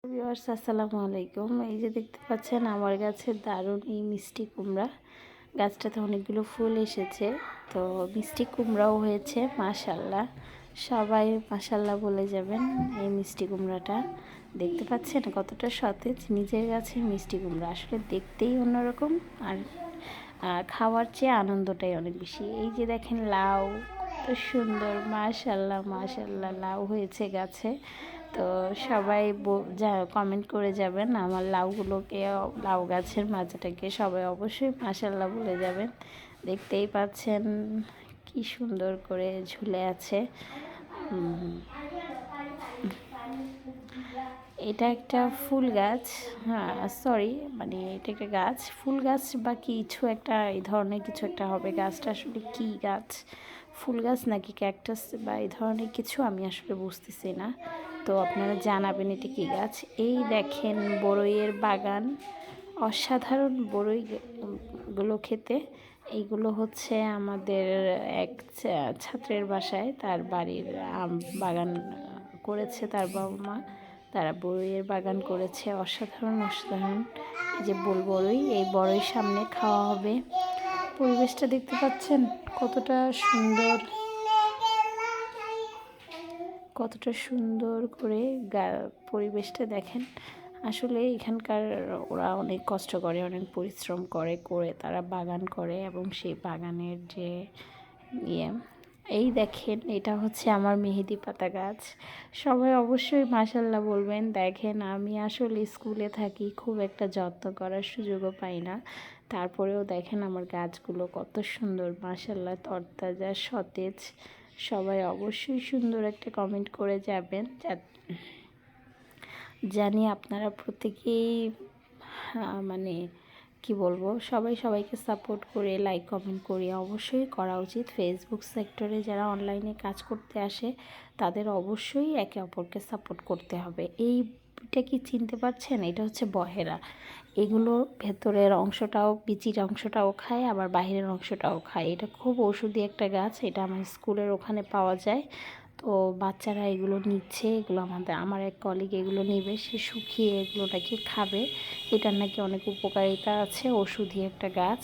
Viewers আসসালামু আলাইকুম। এই যে দেখতে পাচ্ছেন আমার গাছে দারুণ এই মিষ্টি কুমড়া। গাছটাতে অনেকগুলো ফুল এসেছে, তো মিষ্টি কুমড়াও হয়েছে মাশাল্লাহ। সবাই মাশাল্লাহ বলে যাবেন। এই মিষ্টি কুমড়াটা দেখতে পাচ্ছেন কতটা সতেজ। নিজের গাছের মিষ্টি কুমড়া আসলে দেখতেই অন্যরকম, আর খাওয়ার চেয়ে আনন্দটাই অনেক বেশি। এই যে দেখেন লাউ, কত সুন্দর মাশাল্লাহ মাশাল্লাহ লাউ হয়েছে গাছে। তো সবাই যা কমেন্ট করে যাবেন আমার লাউগুলোকে, লাউ গাছের মাজাটাকে সবাই অবশ্যই মাশাল্লাহ বলে যাবেন। দেখতেই পাচ্ছেন কি সুন্দর করে ঝুলে আছে। এটা একটা ফুল গাছ, হ্যাঁ সরি, মানে এটা একটা গাছ, ফুল গাছ বা কিছু একটা এই ধরনের কিছু একটা হবে। গাছটা আসলে কি গাছ, ফুল গাছ নাকি ক্যাকটাস বা এই ধরনের কিছু আমি আসলে বুঝতেছি না। তো আপনারা জানাবেন এটা কী গাছ। এই দেখেন বড়ইয়ের বাগান, অসাধারণ বড়ই গুলো খেতে। এইগুলো হচ্ছে আমাদের এক ছাত্রের বাসায়, তার বাড়ির বাগান করেছে তার বাবা মা, তারা বড়ইয়ের বাগান করেছে। অসাধারণ অসাধারণ এই যে বড়ই, এই বড়ই সামনে খাওয়া হবে। পরিবেশটা দেখতে পাচ্ছেন কতটা সুন্দর, কতটা সুন্দর করে পরিবেশটা দেখেন। আসলে এখানকার ওরা অনেক কষ্ট করে, অনেক পরিশ্রম করে তারা বাগান করে, এবং সেই বাগানের যে ইয়ে, এই দেখেন এটা হচ্ছে আমার মেহেদি পাতা গাছ। সবাই অবশ্যই মাশাল্লাহ বলবেন। দেখেন আমি আসলে স্কুলে থাকি, খুব একটা যত্ন করার সুযোগও পাই না, তারপরেও দেখেন আমার গাছগুলো কত সুন্দর মাশাল্লাহ, তরতাজা সতেজ। সবাই অবশ্যই সুন্দর একটা কমেন্ট করে যাবেন, জানি আপনারা প্রত্যেকেই মানে কি বলবো, সবাই সবাইকে সাপোর্ট করে লাইক কমেন্ট করে অবশ্যই করা উচিত। ফেসবুক সেক্টরে যারা অনলাইনে কাজ করতে আসে তাদের অবশ্যই একে অপরকে সাপোর্ট করতে হবে। এইটা কি চিনতে পারছেন? এটা হচ্ছে বহেরা। এগুলো ভেতরের অংশটাও, বিচির অংশটাও খায়, আবার বাহিরের অংশটাও খায়। এটা খুব ঔষধি একটা গাছ, এটা আমার স্কুলের ওখানে পাওয়া যায়। তো বাচ্চারা এগুলো নিচ্ছে, এগুলো আমার এক কলিগ এগুলো নেবে, সে শুকিয়ে এগুলো নাকি খাবে। এটার নাকি অনেক উপকারিতা আছে, ওষুধি একটা গাছ।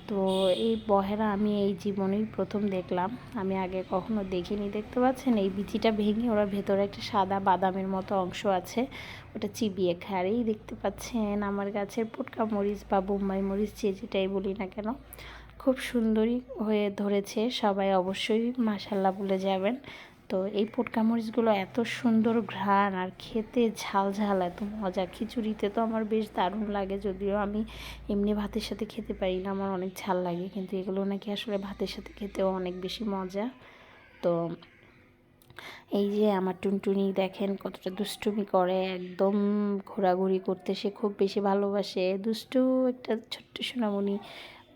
তো এই বহেরা আমি এই জীবনেই প্রথম দেখলাম, আমি আগে কখনো দেখিনি। দেখতে পাচ্ছেন এই বিচিটা ভেঙে ওরা ভেতরে একটা সাদা বাদামের মতো অংশ আছে, ওটা চিবিয়ে খায়। আর এই দেখতে পাচ্ছেন আমার গাছের পুটকা মরিচ বা বোম্বাই মরিচ, যে যেটাই বলি না কেন, খুব সুন্দরই হয়ে ধরেছে। সবাই অবশ্যই মাশাল্লাহ বলে যাবেন। তো এই পুটকা মরিচগুলো এত সুন্দর ঘ্রাণ, আর খেতে ঝাল ঝাল, এত মজা। খিচুড়িতে তো আমার বেশ দারুণ লাগে, যদিও আমি এমনি ভাতের সাথে খেতে পারি না, আমার অনেক ঝাল লাগে, কিন্তু এগুলো নাকি আসলে ভাতের সাথে খেতেও অনেক বেশি মজা। তো এই যে আমার টুনটুনি দেখেন কতটা দুষ্টুমি করে, একদম ঘোরাঘুরি করতে সে খুব বেশি ভালোবাসে। দুষ্টু একটা ছোট্ট সোনামণি,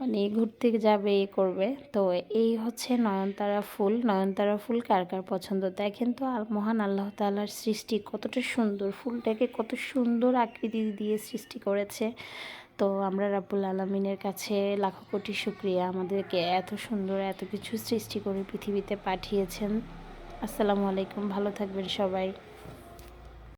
মানে ঘুরতে যাবে এ করবে। তো এই হচ্ছে নয়নতারা ফুল। নয়নতারা ফুল কার কার পছন্দ দেখেন তো। মহান আল্লাহ তাআলার সৃষ্টি কতটা সুন্দর, ফুলটাকে কত সুন্দর আকৃতি দিয়ে সৃষ্টি করেছে। তো আমরা রাব্বুল আলামিনের কাছে লাখো কোটি শুকরিয়া, আমাদেরকে এত সুন্দর এত কিছু সৃষ্টি করে পৃথিবীতে পাঠিয়েছেন। আসসালামু আলাইকুম, ভালো থাকবেন সবাই।